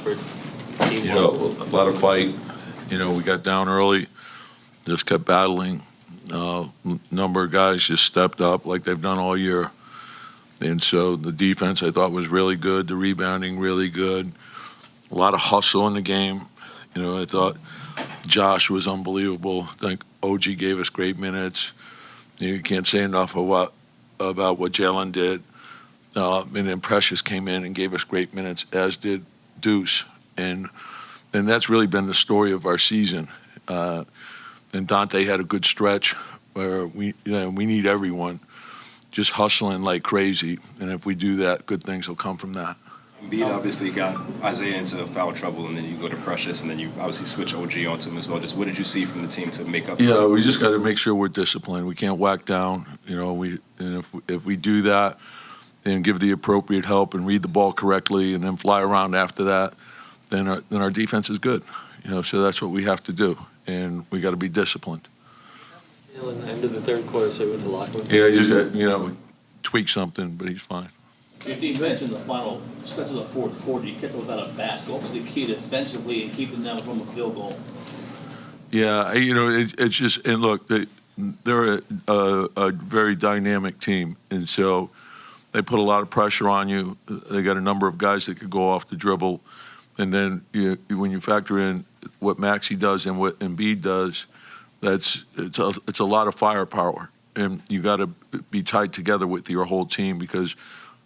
effort, You know, a lot of fight. You know, we got down early, just kept battling. Number of guys just stepped up like they've done all year. And so the defense I thought was really good, the rebounding really good. A lot of hustle in the game. You know, I thought Josh was unbelievable. I think OG gave us great minutes. You can't say enough about what Jalen did. And then Precious came in and gave us great minutes, as did Deuce. And that's really been the story of our season. And Dante had a good stretch where we need everyone just hustling like crazy. And if we do that, good things will come from that. Embiid obviously got Isaiah into foul trouble, and then you go to Precious, and then you obviously switch OG onto him as well. Just what did you see from the team to make up? Yeah, we just got to make sure we're disciplined. We can't whack down. You know, if we do that and give the appropriate help and read the ball correctly, and then fly around after that, then our defense is good. You know, so that's what we have to do, and we got to be disciplined. Jalen ended the third quarter, so he went to the locker room. Yeah, he just tweak something, but he's fine. Your defense in the final stretch of the fourth quarter, you kept them without a basket. What was the key defensively in keeping them from a field goal? Yeah, it's just, and look, they're a very dynamic team, and so they put a lot of pressure on you. They got a number of guys that could go off the dribble, and then when you factor in what Maxey does and what Embiid does, it's a lot of firepower, and you got to be tied together with your whole team, because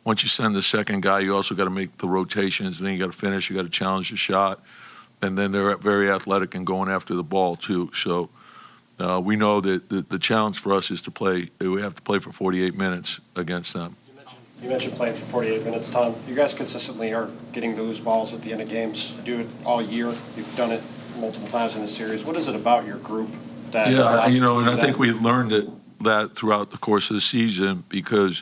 once you send the second guy, you also got to make the rotations, and then you got to finish, you got to challenge the shot, and then they're very athletic and going after the ball too. So we know that the challenge for us is to play. We have to play for 48 minutes against them. You mentioned playing for 48 minutes, Tom. You guys consistently are getting to lose balls at the end of games. You do it all year. You've done it multiple times in the series. What is it about your group that? Yeah, and I think we learned that throughout the course of the season, because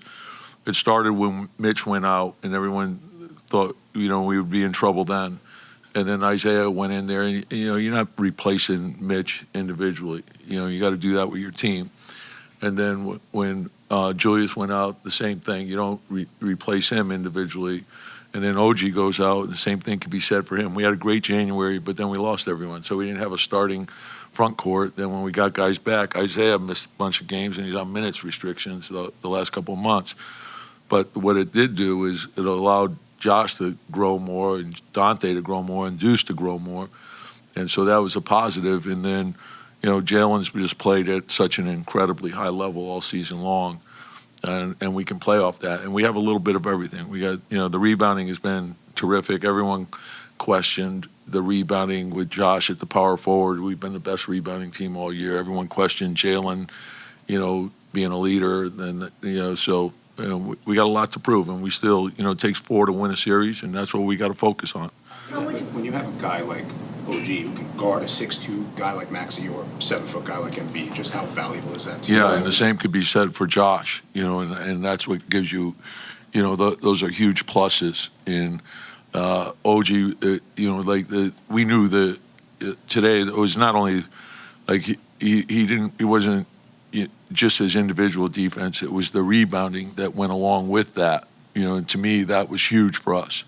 it started when Mitch went out, and everyone thought, we would be in trouble then. And then Isaiah went in there, and, you're not replacing Mitch individually. You got to do that with your team. And then when Julius went out, the same thing. You don't replace him individually. And then OG goes out, and the same thing can be said for him. We had a great January, but then we lost everyone. So we didn't have a starting front court. Then when we got guys back, Isaiah missed a bunch of games, and he's on minutes restrictions the last couple of months. But what it did do is it allowed Josh to grow more, and Dante to grow more, and Deuce to grow more. And so that was a positive. And then, Jalen's just played at such an incredibly high level all season long. And we can play off that. And we have a little bit of everything. We got, the rebounding has been terrific. Everyone questioned the rebounding with Josh at the power forward. We've been the best rebounding team all year. Everyone questioned Jalen, being a leader. And, so we got a lot to prove. And we still, it takes 4 to win a series, and that's what we got to focus on. When you have a guy like OG who can guard a 6'2" guy like Maxey or a 7-foot guy like Embiid, just how valuable is that to you? Yeah, and the same could be said for Josh, and that's what gives you, those are huge pluses. In OG, we knew that today it was not only like he wasn't just his individual defense, it was the rebounding that went along with that, and to me that was huge for us.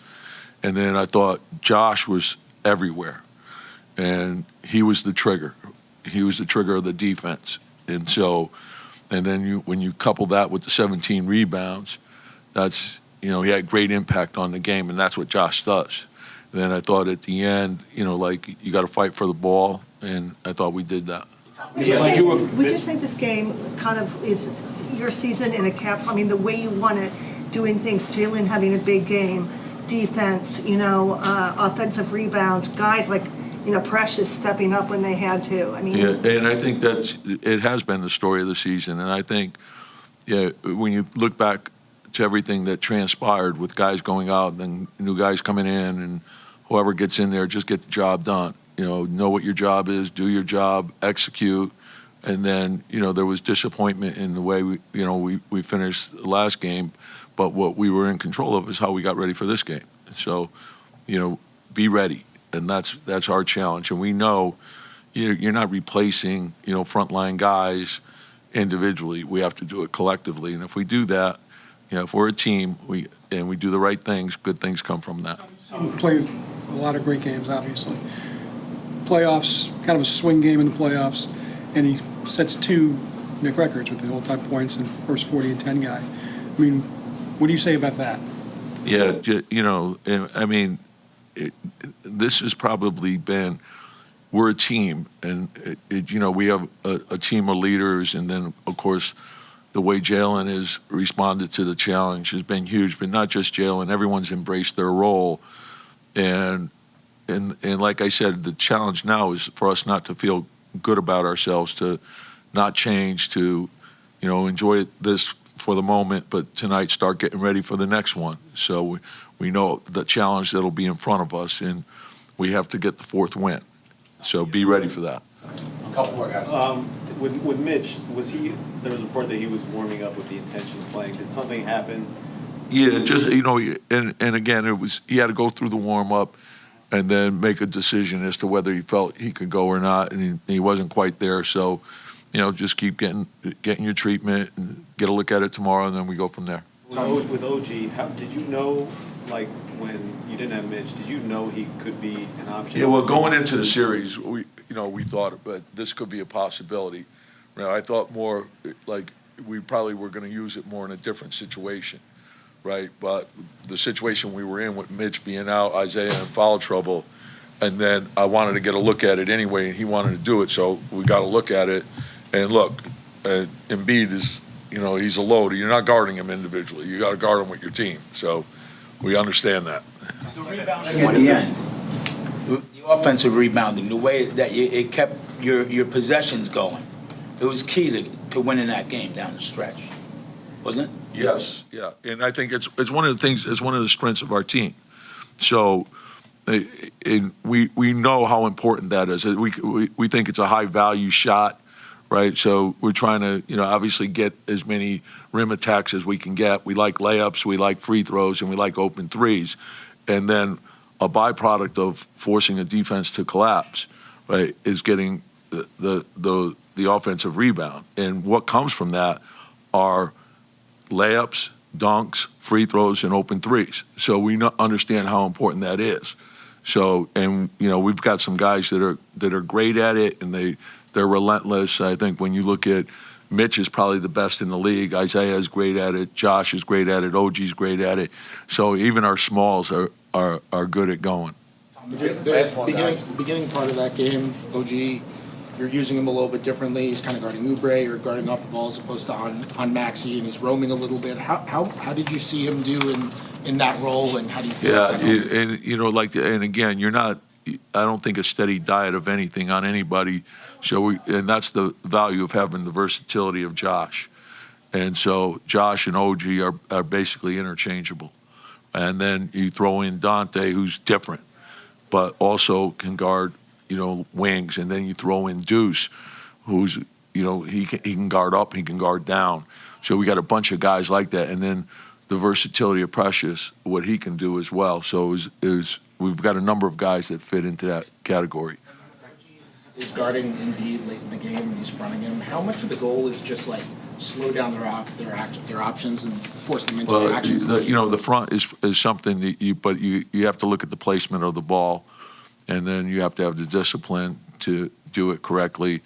And then I thought Josh was everywhere, and he was the trigger. He was the trigger of the defense. And so, and then when you couple that with the 17 rebounds, that's, he had great impact on the game, and that's what Josh does. And then I thought at the end, you got to fight for the ball, and I thought we did that. Would you say this game kind of is your season in a capsule? I mean, the way you won it, doing things, Jalen having a big game, defense, offensive rebounds, guys like, Precious stepping up when they had to. I mean, yeah, and I think it has been the story of the season. And I think, when you look back to everything that transpired with guys going out and new guys coming in, and whoever gets in there, just get the job done. Know what your job is, do your job, execute. And then, there was disappointment in the way we finished the last game. But what we were in control of is how we got ready for this game. So, be ready. And that's our challenge. And we know you're not replacing, frontline guys individually. We have to do it collectively. And if we do that, if we're a team, we do the right things, good things come from that. You played a lot of great games, obviously. Playoffs, kind of a swing game in the playoffs, and he sets 2 Knicks records with the all-time points and first 40-10 guy. I mean, what do you say about that? Yeah, I mean, this has probably been, we're a team, and, we have a team of leaders, and then, of course, the way Jalen has responded to the challenge has been huge, but not just Jalen. Everyone's embraced their role. And like I said, the challenge now is for us not to feel good about ourselves, to not change, to, enjoy this for the moment, but tonight start getting ready for the next one. So we know the challenge that'll be in front of us, and we have to get the 4th win. So be ready for that. A couple more guys. With Mitch, there was a report that he was warming up with the intention of playing. Did something happen? Yeah, just, and again, he had to go through the warm-up and then make a decision as to whether he felt he could go or not, and he wasn't quite there. So, just keep getting your treatment and get a look at it tomorrow, and then we go from there. With OG, how did you know, like, when you didn't have Mitch, did you know he could be an option? Yeah, well, going into the series, we thought, but this could be a possibility. I thought more like we probably were going to use it more in a different situation, right? But the situation we were in with Mitch being out, Isaiah in foul trouble, and then I wanted to get a look at it anyway, and he wanted to do it, so we got to look at it. And look, Embiid is, he's a load. You're not guarding him individually. You got to guard him with your team. So we understand that. At the end, the offensive rebounding, the way that it kept your possessions going, it was key to winning that game down the stretch, wasn't it? Yes, yeah, and I think it's one of the things. It's one of the strengths of our team. So, and we know how important that is. We think it's a high value shot, right? So we're trying to obviously get as many rim attacks as we can get. We like layups, we like free throws, and we like open threes, and then a byproduct of forcing a defense to collapse, right, is getting the offensive rebound. And what comes from that are layups, dunks, free throws, and open threes. So we understand how important that is. So, and we've got some guys that are great at it, and they're relentless. I think when you look at Mitch is probably the best in the league. Isaiah is great at it. Josh is great at it. OG's great at it. So even our smalls are good at going. The beginning part of that game, OG, you're using him a little bit differently. He's kind of guarding Oubre or guarding off the ball as opposed to on Maxey, and he's roaming a little bit. How did you see him do in that role, and how do you feel? Yeah, and again, you're not. I don't think a steady diet of anything on anybody. So and that's the value of having the versatility of Josh. And so Josh and OG are basically interchangeable. And then you throw in Dante, who's different, but also can guard, wings. And then you throw in Deuce, who's, he can guard up, he can guard down. So we got a bunch of guys like that. And then the versatility of Precious, what he can do as well. So we've got a number of guys that fit into that category. Is guarding Embiid late in the game and he's fronting him. How much of the goal is just like slow down their options and force them into their actions? The front is something that you have to look at the placement of the ball, and then you have to have the discipline to do it correctly,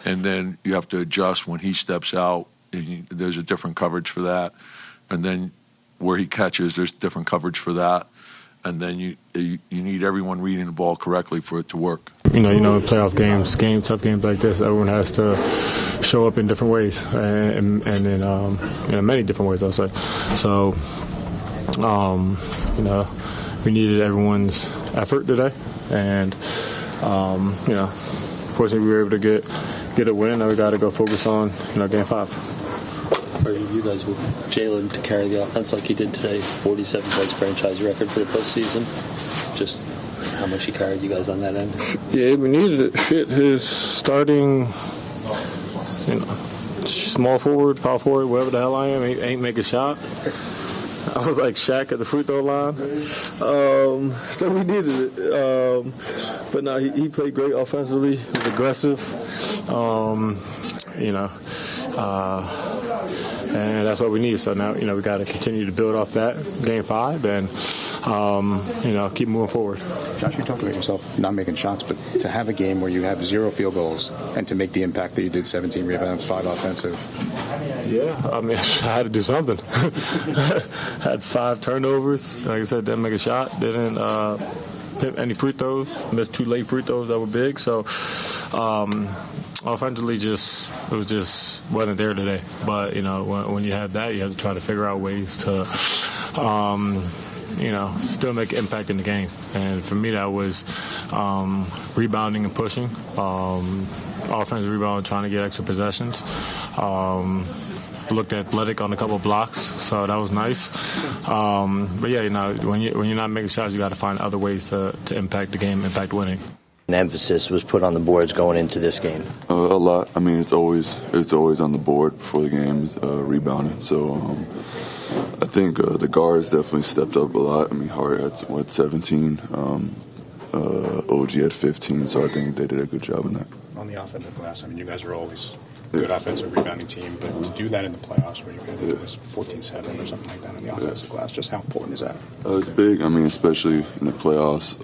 and then you have to adjust when he steps out. And there's a different coverage for that, and then where he catches, there's different coverage for that. And then you need everyone reading the ball correctly for it to work. In playoff games, tough games like this, everyone has to show up in different ways, and in many different ways, I'll say. So, we needed everyone's effort today, and fortunately we were able to get a win. Now we got to go focus on game 5. For you guys with Jalen to carry the offense like he did today, 47 points franchise record for the postseason. Just how much he carried you guys on that end? Yeah, we needed it. His starting, small forward, power forward, whatever the hell I am, ain't make a shot. I was like Shaq at the free throw line. So we needed it. But no, he played great offensively. He was aggressive. And that's what we need. So now, we got to continue to build off that game 5 and keep moving forward. Josh, you talked about yourself not making shots, but to have a game where you have 0 field goals and to make the impact that you did, 17 rebounds, 5 offensive. Yeah, I mean, I had to do something. Had 5 turnovers. Like I said, didn't make a shot. Didn't hit any free throws. Missed 2 late free throws that were big. So offensively, it wasn't there today. But when you have that, you have to try to figure out ways to still make an impact in the game. And for me, that was rebounding and pushing. Offensive rebound, trying to get extra possessions. Looked athletic on a couple of blocks, so that was nice. But yeah, when you're not making shots, you got to find other ways to impact the game, impact winning. An emphasis was put on the boards going into this game. A lot. I mean, it's always on the board before the games, rebounding. So I think the guards definitely stepped up a lot. I mean, Hart had 17, OG had 15, so I think they did a good job in that. On the offensive glass, I mean, you guys are always a good offensive rebounding team, but to do that in the playoffs where it was 14-7 or something like that on the offensive glass, just how important is that? It's big. I mean, especially in the playoffs.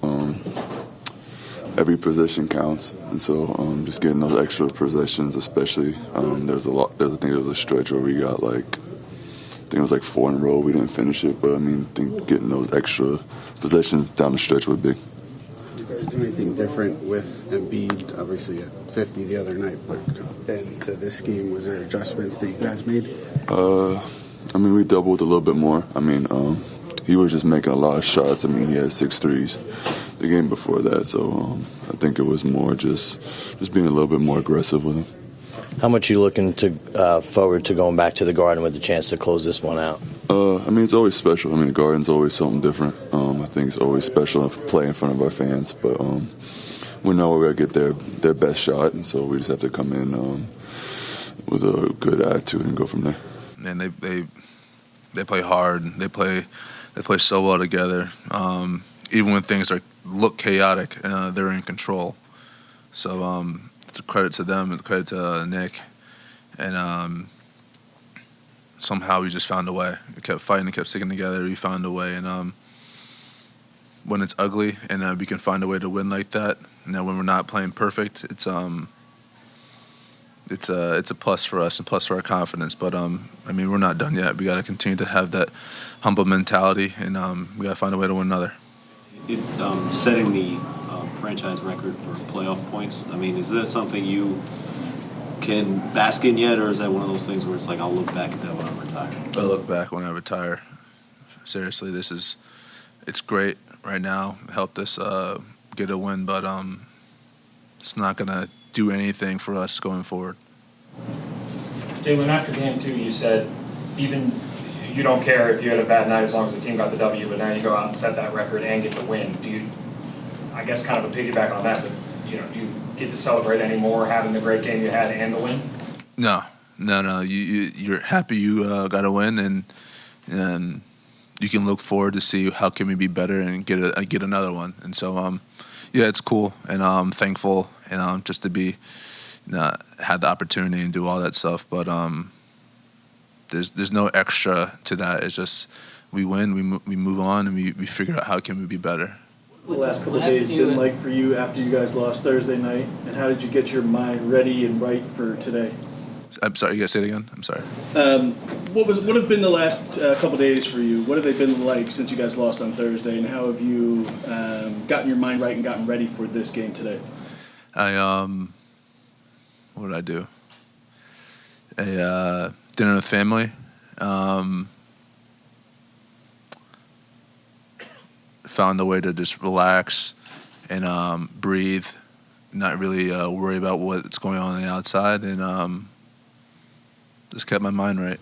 Every possession counts, and so just getting those extra possessions, especially I think there was a stretch where we got I think it was 4 in a row. We didn't finish it, but I mean, I think getting those extra possessions down the stretch was big. Did you guys do anything different with Embiid? Obviously at 50 the other night, but then to this game, was there adjustments that you guys made? I mean, we doubled a little bit more. I mean, he was just making a lot of shots. I mean, he had 6 threes the game before that, so I think it was more just being a little bit more aggressive with him. How much are you looking to forward to going back to the Garden with the chance to close this one out? I mean, it's always special. I mean, the Garden's always something different. I think it's always special to play in front of our fans, but we know we're going to get their best shot, and so we just have to come in with a good attitude and go from there. And they play hard. They play so well together. Even when things look chaotic, they're in control. So it's a credit to them and a credit to Nick. And somehow we just found a way. We kept fighting, kept sticking together. We found a way. And when it's ugly and we can find a way to win like that, when we're not playing perfect, it's a plus for us and plus for our confidence. But I mean, we're not done yet. We got to continue to have that humble mentality, and we got to find a way to win another. Setting the franchise record for playoff points, I mean, is that something you can bask in yet, or is that one of those things where it's I'll look back at that when I retire? I'll look back when I retire. Seriously, it's great right now. It helped us get a win, but it's not going to do anything for us going forward. Jalen, after game 2, you said even you don't care if you had a bad night as long as the team got the W, but now you go out and set that record and get the win. Do you, I guess kind of a piggyback on that, but do you get to celebrate any more having the great game you had and the win? No. You're happy you got a win, and you can look forward to see how can we be better and get another one. And so yeah, it's cool, and I'm thankful, and just to be had the opportunity and do all that stuff. But there's no extra to that. It's just we win, we move on, and we figure out how can we be better. What the last couple of days been like for you after you guys lost Thursday night, and how did you get your mind ready and right for today? I'm sorry, you gotta say it again? I'm sorry. What have been the last couple of days for you? What have they been like since you guys lost on Thursday, and how have you gotten your mind right and gotten ready for this game today? What did I do? A dinner with family. Found a way to just relax and breathe, not really worry about what's going on the outside, and just kept my mind right.